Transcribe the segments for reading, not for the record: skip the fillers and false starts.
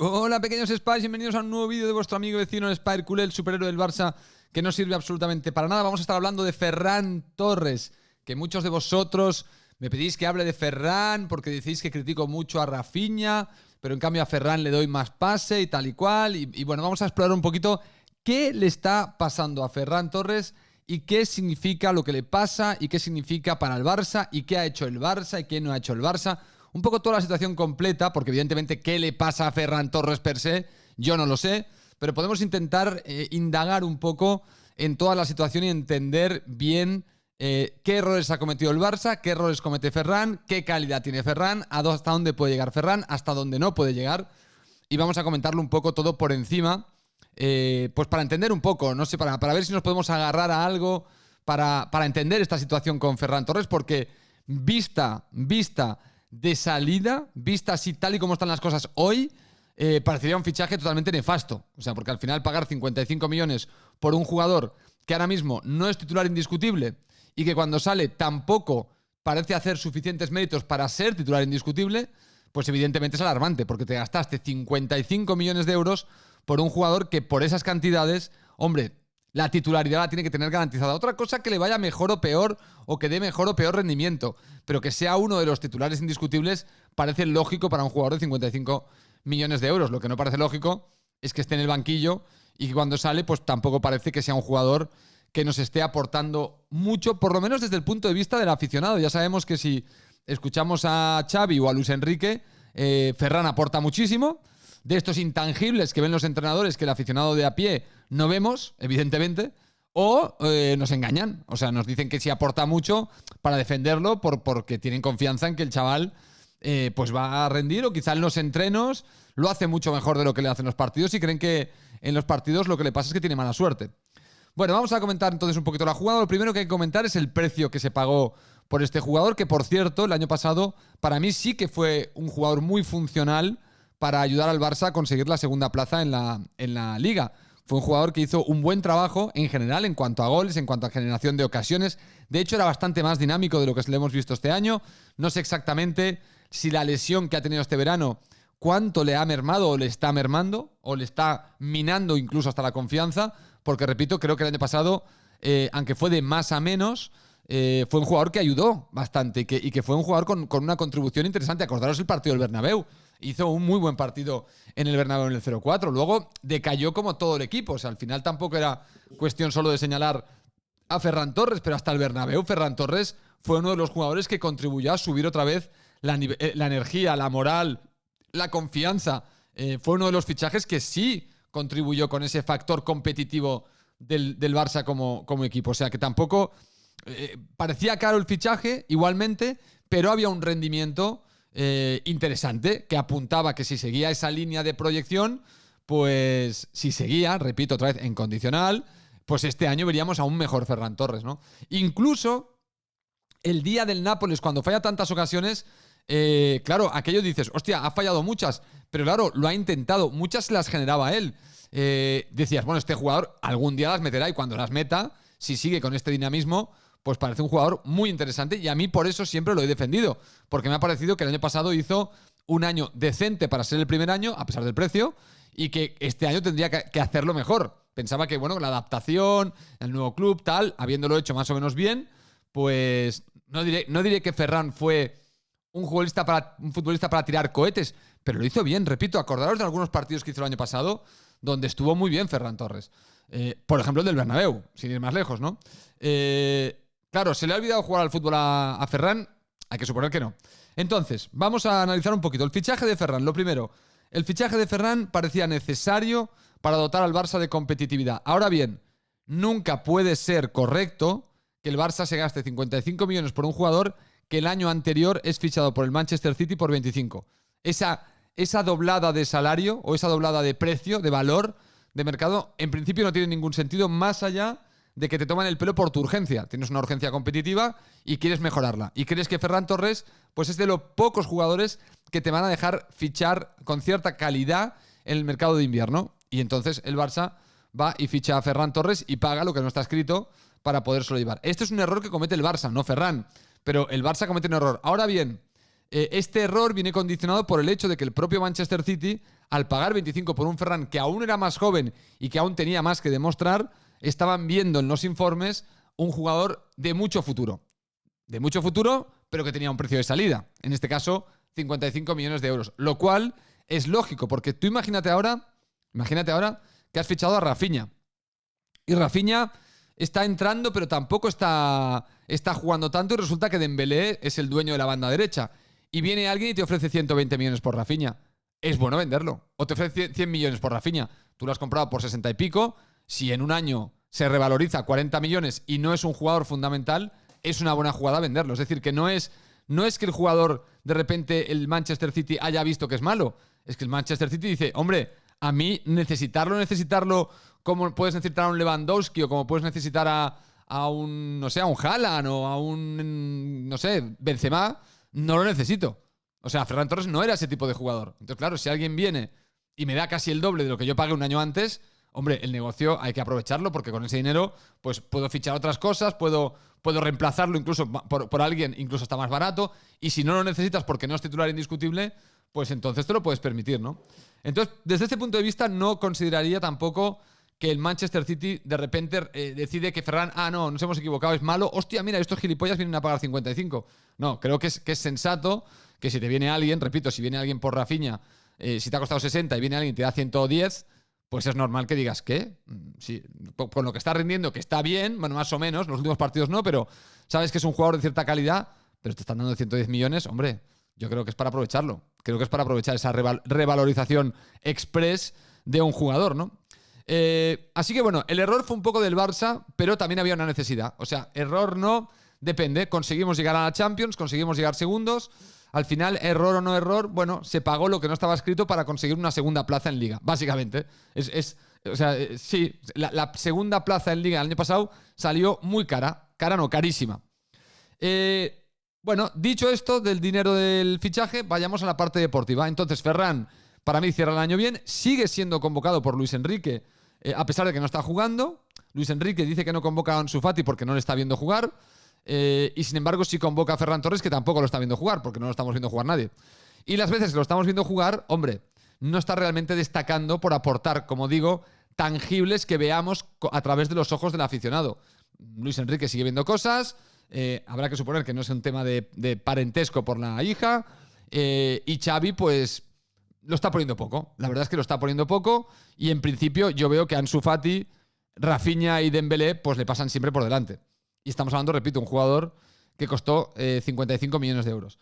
Hola pequeños Spies, bienvenidos a un nuevo vídeo de vuestro amigo vecino el Spy Culé, el superhéroe del Barça que no sirve absolutamente para nada. Vamos a estar hablando de Ferran Torres, que muchos de vosotros me pedís que hable de Ferran porque decís que critico mucho a Rafinha, pero en cambio a Ferran le doy más pase y tal y cual. Y bueno, vamos a explorar un poquito qué le está pasando a Ferran Torres y qué significa lo que le pasa y qué significa para el Barça y qué ha hecho el Barça y qué no ha hecho el Barça. Un poco toda la situación completa, porque evidentemente qué le pasa a Ferran Torres per se, yo no lo sé, pero podemos intentar indagar un poco en toda la situación y entender bien qué errores ha cometido el Barça, qué errores comete Ferran, qué calidad tiene Ferran, hasta dónde puede llegar Ferran, hasta dónde no puede llegar. Y vamos a comentarlo un poco todo por encima, pues para entender un poco, no sé, para ver si nos podemos agarrar a algo para entender esta situación con Ferran Torres, porque vista de salida, vista así tal y como están las cosas hoy, parecería un fichaje totalmente nefasto. O sea, porque al final pagar 55 millones por un jugador que ahora mismo no es titular indiscutible y que cuando sale tampoco parece hacer suficientes méritos para ser titular indiscutible, pues evidentemente es alarmante, porque te gastaste 55 millones de euros por un jugador que por esas cantidades, hombre, la titularidad la tiene que tener garantizada. Otra cosa que le vaya mejor o peor, o que dé mejor o peor rendimiento, pero que sea uno de los titulares indiscutibles parece lógico para un jugador de 55 millones de euros. Lo que no parece lógico es que esté en el banquillo y que cuando sale pues tampoco parece que sea un jugador que nos esté aportando mucho, por lo menos desde el punto de vista del aficionado. Ya sabemos que si escuchamos a Xavi o a Luis Enrique, Ferran aporta muchísimo. De estos intangibles que ven los entrenadores que el aficionado de a pie no vemos, evidentemente, o nos engañan. O sea, nos dicen que sí aporta mucho para defenderlo porque tienen confianza en que el chaval pues va a rendir, o quizá en los entrenos lo hace mucho mejor de lo que le hacen los partidos y creen que en los partidos lo que le pasa es que tiene mala suerte. Bueno, vamos a comentar entonces un poquito la jugada. Lo primero que hay que comentar es el precio que se pagó por este jugador, que por cierto, el año pasado para mí sí que fue un jugador muy funcional para ayudar al Barça a conseguir la segunda plaza en la Liga. Fue un jugador que hizo un buen trabajo en general en cuanto a goles, en cuanto a generación de ocasiones. De hecho, era bastante más dinámico de lo que le hemos visto este año. No sé exactamente si la lesión que ha tenido este verano, cuánto le ha mermado o le está mermando, o le está minando incluso hasta la confianza, porque repito, creo que el año pasado, aunque fue de más a menos, fue un jugador que ayudó bastante y que fue un jugador con una contribución interesante. Acordaros el partido del Bernabéu. Hizo un muy buen partido en el Bernabéu en el 0-4. Luego decayó como todo el equipo. O sea, al final tampoco era cuestión solo de señalar a Ferran Torres, pero hasta el Bernabéu Ferran Torres fue uno de los jugadores que contribuyó a subir otra vez la energía, la moral, la confianza. Fue uno de los fichajes que sí contribuyó con ese factor competitivo del Barça como equipo. O sea, que tampoco parecía caro el fichaje igualmente, pero había un rendimiento interesante que apuntaba que si seguía esa línea de proyección, pues si seguía, repito otra vez, en condicional, pues este año veríamos a un mejor Ferran Torres, ¿no? Incluso el día del Nápoles, cuando falla tantas ocasiones, claro, aquello dices, hostia, ha fallado muchas, pero claro, lo ha intentado, muchas las generaba él. Decías, bueno, este jugador algún día las meterá y cuando las meta, si sigue con este dinamismo, pues parece un jugador muy interesante y a mí por eso siempre lo he defendido, porque me ha parecido que el año pasado hizo un año decente para ser el primer año, a pesar del precio, y que este año tendría que hacerlo mejor. Pensaba que, bueno, la adaptación, el nuevo club, tal, habiéndolo hecho más o menos bien, pues no diré que Ferran fue un futbolista para tirar cohetes, pero lo hizo bien, repito, acordaros de algunos partidos que hizo el año pasado, donde estuvo muy bien Ferran Torres. Por ejemplo, el del Bernabéu, sin ir más lejos, ¿no? Claro, ¿se le ha olvidado jugar al fútbol a Ferran? Hay que suponer que no. Entonces, vamos a analizar un poquito. El fichaje de Ferran, lo primero. El fichaje de Ferran parecía necesario para dotar al Barça de competitividad. Ahora bien, nunca puede ser correcto que el Barça se gaste 55 millones por un jugador que el año anterior es fichado por el Manchester City por 25. Esa doblada de salario o esa doblada de precio, de valor, de mercado, en principio no tiene ningún sentido más allá de que te toman el pelo por tu urgencia. Tienes una urgencia competitiva y quieres mejorarla. Y crees que Ferran Torres pues es de los pocos jugadores que te van a dejar fichar con cierta calidad en el mercado de invierno. Y entonces el Barça va y ficha a Ferran Torres y paga lo que no está escrito para podérselo llevar. Este es un error que comete el Barça, no Ferran. Pero el Barça comete un error. Ahora bien, este error viene condicionado por el hecho de que el propio Manchester City, al pagar 25 por un Ferran que aún era más joven y que aún tenía más que demostrar, estaban viendo en los informes un jugador de mucho futuro. De mucho futuro, pero que tenía un precio de salida. En este caso, 55 millones de euros. Lo cual es lógico, porque tú imagínate ahora que has fichado a Rafinha. Y Rafinha está entrando, pero tampoco está jugando tanto, y resulta que Dembélé es el dueño de la banda derecha. Y viene alguien y te ofrece 120 millones por Rafinha. Es bueno venderlo. O te ofrece 100 millones por Rafinha. Tú lo has comprado por 60 y pico. Si en un año se revaloriza a 40 millones y no es un jugador fundamental, es una buena jugada venderlo. Es decir, que no es que el jugador, de repente, el Manchester City haya visto que es malo. Es que el Manchester City dice, hombre, a mí necesitarlo como puedes necesitar a un Lewandowski o como puedes necesitar a un, no sé, a un Haaland o a un, no sé, Benzema, no lo necesito. O sea, Ferran Torres no era ese tipo de jugador. Entonces, claro, si alguien viene y me da casi el doble de lo que yo pagué un año antes, hombre, el negocio hay que aprovecharlo porque con ese dinero pues puedo fichar otras cosas, puedo reemplazarlo incluso por alguien incluso hasta más barato, y si no lo necesitas porque no es titular indiscutible, pues entonces te lo puedes permitir, ¿no? Entonces, desde este punto de vista, no consideraría tampoco que el Manchester City de repente decide que Ferran, no, nos hemos equivocado, es malo, hostia, mira, estos gilipollas vienen a pagar 55. No, creo que es sensato que si te viene alguien, repito, si viene alguien por Rafinha, si te ha costado 60 y viene alguien y te da 110, pues es normal que digas, ¿qué? Sí, con lo que está rindiendo, que está bien, bueno, más o menos, los últimos partidos no, pero sabes que es un jugador de cierta calidad, pero te están dando 110 millones, hombre, yo creo que es para aprovecharlo. Creo que es para aprovechar esa revalorización express de un jugador, ¿no? Así que bueno, el error fue un poco del Barça, pero también había una necesidad. O sea, error no, depende. Conseguimos llegar a la Champions, conseguimos llegar segundos. Al final, error o no error, bueno, se pagó lo que no estaba escrito para conseguir una segunda plaza en Liga, básicamente. O sea, sí, la segunda plaza en Liga el año pasado salió muy cara. Cara no, carísima. Bueno, dicho esto del dinero del fichaje, vayamos a la parte deportiva. Entonces, Ferran, para mí, cierra el año bien. Sigue siendo convocado por Luis Enrique, a pesar de que no está jugando. Luis Enrique dice que no convoca a Ansu Fati porque no le está viendo jugar. Y sin embargo, sí convoca a Ferran Torres, que tampoco lo está viendo jugar, porque no lo estamos viendo jugar nadie. Y las veces que lo estamos viendo jugar, hombre, no está realmente destacando por aportar, como digo, tangibles que veamos a través de los ojos del aficionado. Luis Enrique sigue viendo cosas. Habrá que suponer que no es un tema de parentesco por la hija. Y Xavi, pues, lo está poniendo poco. La verdad es que lo está poniendo poco. Y en principio yo veo que Ansu Fati, Rafinha y Dembélé, pues le pasan siempre por delante. Y estamos hablando, repito, un jugador que costó 55 millones de euros.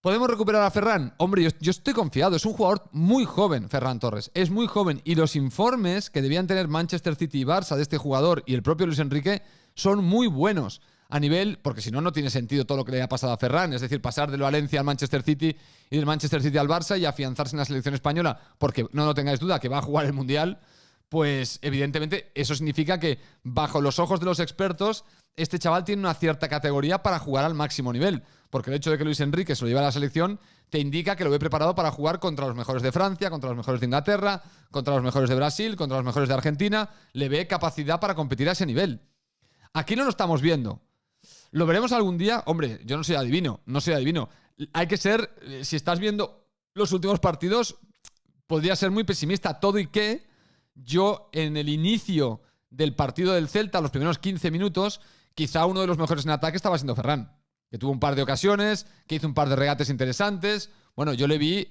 ¿Podemos recuperar a Ferran? Hombre, yo estoy confiado. Es un jugador muy joven, Ferran Torres. Es muy joven. Y los informes que debían tener Manchester City y Barça de este jugador y el propio Luis Enrique son muy buenos. A nivel, porque si no, no tiene sentido todo lo que le haya pasado a Ferran. Es decir, pasar del Valencia al Manchester City y del Manchester City al Barça y afianzarse en la selección española, porque no tengáis duda que va a jugar el Mundial, pues evidentemente eso significa que bajo los ojos de los expertos este chaval tiene una cierta categoría para jugar al máximo nivel, porque el hecho de que Luis Enrique se lo lleve a la selección te indica que lo ve preparado para jugar contra los mejores de Francia, contra los mejores de Inglaterra, contra los mejores de Brasil, contra los mejores de Argentina. Le ve capacidad para competir a ese nivel. Aquí no lo estamos viendo. ¿Lo veremos algún día? Hombre, yo no soy adivino. Hay que ser, si estás viendo los últimos partidos, podría ser muy pesimista. Todo y que yo en el inicio del partido del Celta, los primeros 15 minutos, quizá uno de los mejores en ataque estaba siendo Ferran, que tuvo un par de ocasiones, que hizo un par de regates interesantes. Bueno, yo le vi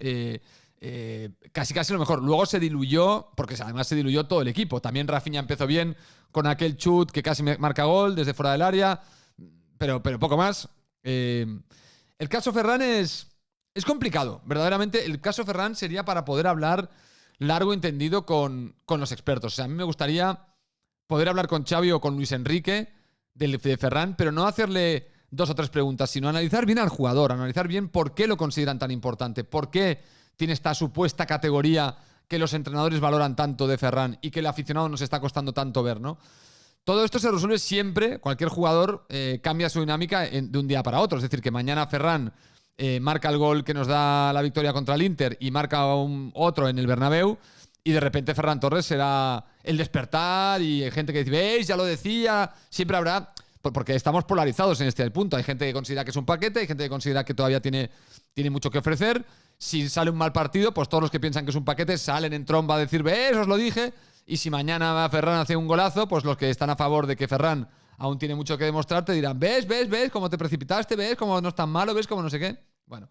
casi lo mejor. Luego se diluyó, porque además se diluyó todo el equipo. También Rafinha empezó bien con aquel chut que casi marca gol desde fuera del área, pero poco más. El caso Ferran es complicado. Verdaderamente, el caso Ferran sería para poder hablar largo y entendido con los expertos. O sea, a mí me gustaría poder hablar con Xavi o con Luis Enrique de Ferran, pero no hacerle 2 o 3 preguntas, sino analizar bien al jugador, analizar bien por qué lo consideran tan importante, por qué tiene esta supuesta categoría que los entrenadores valoran tanto de Ferran y que el aficionado nos está costando tanto ver, ¿no? Todo esto se resuelve siempre, cualquier jugador cambia su dinámica de un día para otro. Es decir, que mañana Ferran marca el gol que nos da la victoria contra el Inter y marca otro en el Bernabéu, y de repente Ferran Torres será el despertar y hay gente que dice, ¿veis? Ya lo decía, siempre habrá. porque estamos polarizados en este punto. Hay gente que considera que es un paquete, hay gente que considera que todavía tiene mucho que ofrecer. Si sale un mal partido, pues todos los que piensan que es un paquete salen en tromba a decir, ¿ves? Os lo dije. Y si mañana Ferran hace un golazo, pues los que están a favor de que Ferran aún tiene mucho que demostrar te dirán, ¿ves? ¿Cómo te precipitaste? ¿Ves? ¿Cómo no es tan malo? ¿Ves? ¿Cómo no sé qué? Bueno,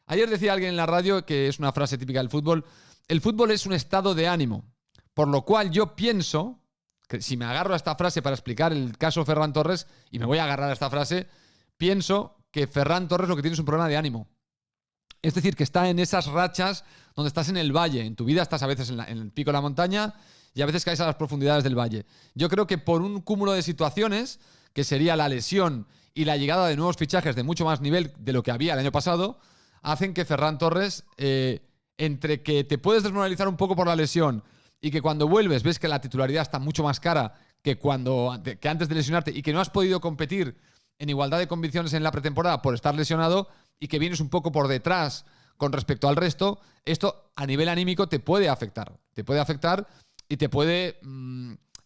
ayer decía alguien en la radio, que es una frase típica del fútbol, el fútbol es un estado de ánimo. Por lo cual yo pienso que si me agarro a esta frase para explicar el caso Ferran Torres, y me voy a agarrar a esta frase, pienso que Ferran Torres lo que tiene es un problema de ánimo. Es decir, que está en esas rachas donde estás en el valle. En tu vida estás a veces en el pico de la montaña y a veces caes a las profundidades del valle. Yo creo que por un cúmulo de situaciones, que sería la lesión y la llegada de nuevos fichajes de mucho más nivel de lo que había el año pasado, hacen que Ferran Torres, entre que te puedes desmoralizar un poco por la lesión y que cuando vuelves ves que la titularidad está mucho más cara que antes de lesionarte y que no has podido competir en igualdad de condiciones en la pretemporada por estar lesionado y que vienes un poco por detrás con respecto al resto, esto a nivel anímico te puede afectar. Te puede afectar y te puede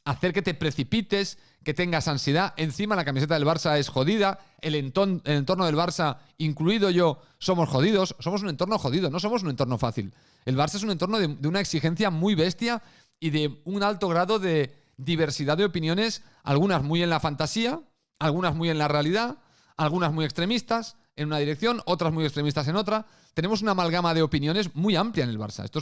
hacer que te precipites, que tengas ansiedad. Encima la camiseta del Barça es jodida, el entorno del Barça, incluido yo, somos jodidos. Somos un entorno jodido, no somos un entorno fácil. El Barça es un entorno de una exigencia muy bestia y de un alto grado de diversidad de opiniones, algunas muy en la fantasía, algunas muy en la realidad, algunas muy extremistas en una dirección, otras muy extremistas en otra. Tenemos una amalgama de opiniones muy amplia en el Barça. Esto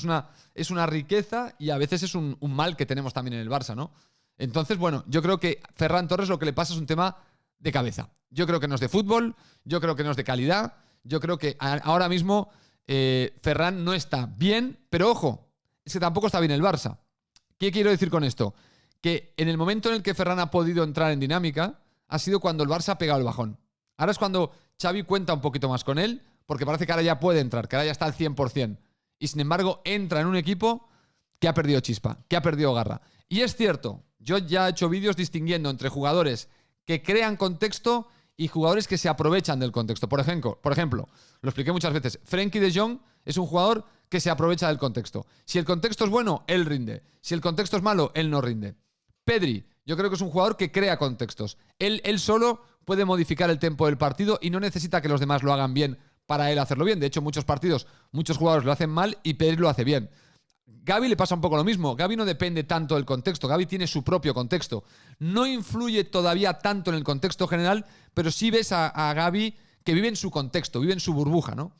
es una riqueza y a veces es un mal que tenemos también en el Barça, ¿no? Entonces, bueno, yo creo que Ferran Torres lo que le pasa es un tema de cabeza. Yo creo que no es de fútbol, yo creo que no es de calidad, yo creo que ahora mismo Ferran no está bien, pero ojo, es que tampoco está bien el Barça. ¿Qué quiero decir con esto? Que en el momento en el que Ferran ha podido entrar en dinámica ha sido cuando el Barça ha pegado el bajón. Ahora es cuando Xavi cuenta un poquito más con él, porque parece que ahora ya puede entrar, que ahora ya está al 100%. Y sin embargo entra en un equipo que ha perdido chispa, que ha perdido garra. Y es cierto, yo ya he hecho vídeos distinguiendo entre jugadores que crean contexto y jugadores que se aprovechan del contexto. Por ejemplo, lo expliqué muchas veces, Frenkie de Jong es un jugador que se aprovecha del contexto. Si el contexto es bueno, él rinde. Si el contexto es malo, él no rinde. Pedri, yo creo que es un jugador que crea contextos. Él solo puede modificar el tempo del partido y no necesita que los demás lo hagan bien para él hacerlo bien. De hecho, muchos partidos, muchos jugadores lo hacen mal y Pedri lo hace bien. Gavi le pasa un poco lo mismo. Gavi no depende tanto del contexto. Gavi tiene su propio contexto. No influye todavía tanto en el contexto general, pero sí ves a Gavi que vive en su contexto, vive en su burbuja, ¿no?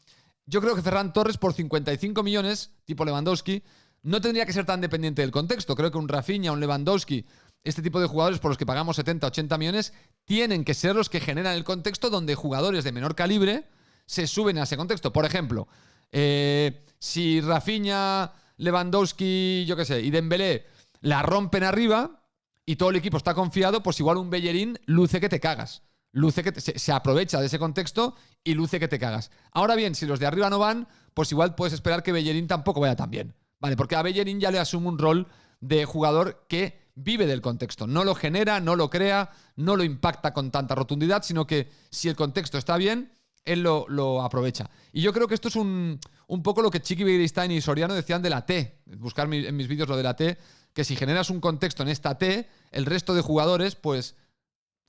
Yo creo que Ferran Torres por 55 millones, tipo Lewandowski, no tendría que ser tan dependiente del contexto. Creo que un Rafinha, un Lewandowski, este tipo de jugadores por los que pagamos 70, 80 millones, tienen que ser los que generan el contexto donde jugadores de menor calibre se suben a ese contexto. Por ejemplo, si Rafinha, Lewandowski, yo qué sé, y Dembélé la rompen arriba y todo el equipo está confiado, pues igual un Bellerín luce que te cagas. Luce que se aprovecha de ese contexto y luce que te cagas. Ahora bien, si los de arriba no van, pues igual puedes esperar que Bellerín tampoco vaya tan bien. Vale, porque a Bellerín ya le asume un rol de jugador que vive del contexto. No lo genera, no lo crea, no lo impacta con tanta rotundidad, sino que si el contexto está bien, él lo aprovecha. Y yo creo que esto es un poco lo que Chiqui Begiristain y Soriano decían de la T. Buscar en mis vídeos lo de la T, que si generas un contexto en esta T, el resto de jugadores, pues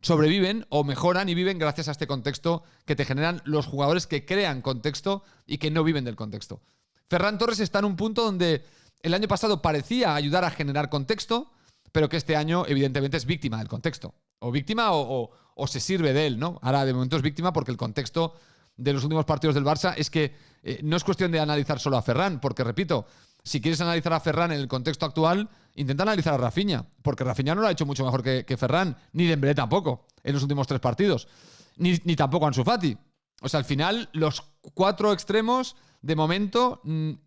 sobreviven o mejoran y viven gracias a este contexto que te generan los jugadores que crean contexto y que no viven del contexto. Ferran Torres está en un punto donde el año pasado parecía ayudar a generar contexto, pero que este año evidentemente es víctima del contexto. O víctima o se sirve de él, ¿no? Ahora de momento es víctima porque el contexto de los últimos partidos del Barça es que no es cuestión de analizar solo a Ferran, porque repito, si quieres analizar a Ferran en el contexto actual, intenta analizar a Rafinha, porque Rafinha no lo ha hecho mucho mejor que Ferran, ni Dembélé tampoco, en los últimos 3 partidos, ni tampoco Ansu Fati. O sea, al final, los 4 extremos, de momento,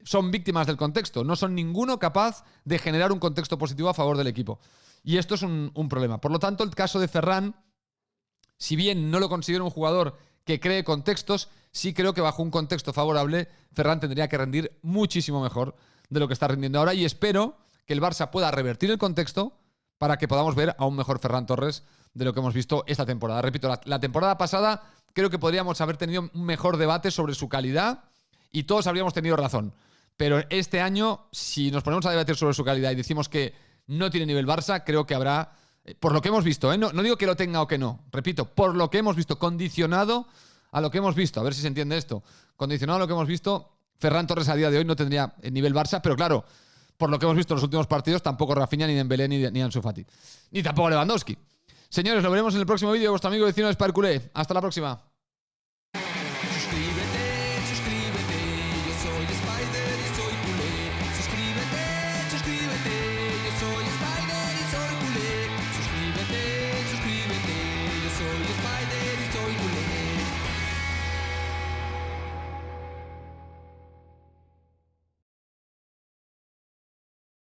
son víctimas del contexto. No son ninguno capaz de generar un contexto positivo a favor del equipo. Y esto es un problema. Por lo tanto, el caso de Ferran, si bien no lo considero un jugador que cree contextos, sí creo que bajo un contexto favorable, Ferran tendría que rendir muchísimo mejor de lo que está rindiendo ahora y espero que el Barça pueda revertir el contexto para que podamos ver a un mejor Ferran Torres de lo que hemos visto esta temporada. Repito, la temporada pasada creo que podríamos haber tenido un mejor debate sobre su calidad y todos habríamos tenido razón. Pero este año, si nos ponemos a debatir sobre su calidad y decimos que no tiene nivel Barça, creo que habrá Por lo que hemos visto, ¿eh? No digo que lo tenga o que no. Repito, por lo que hemos visto, condicionado a lo que hemos visto. A ver si se entiende esto. Condicionado a lo que hemos visto, Ferran Torres a día de hoy no tendría el nivel Barça, pero claro, por lo que hemos visto en los últimos partidos, tampoco Rafinha, ni Dembélé, ni Ansu Fati. Ni tampoco Lewandowski. Señores, lo veremos en el próximo vídeo de vuestro amigo vecino Spar Culé. Hasta la próxima.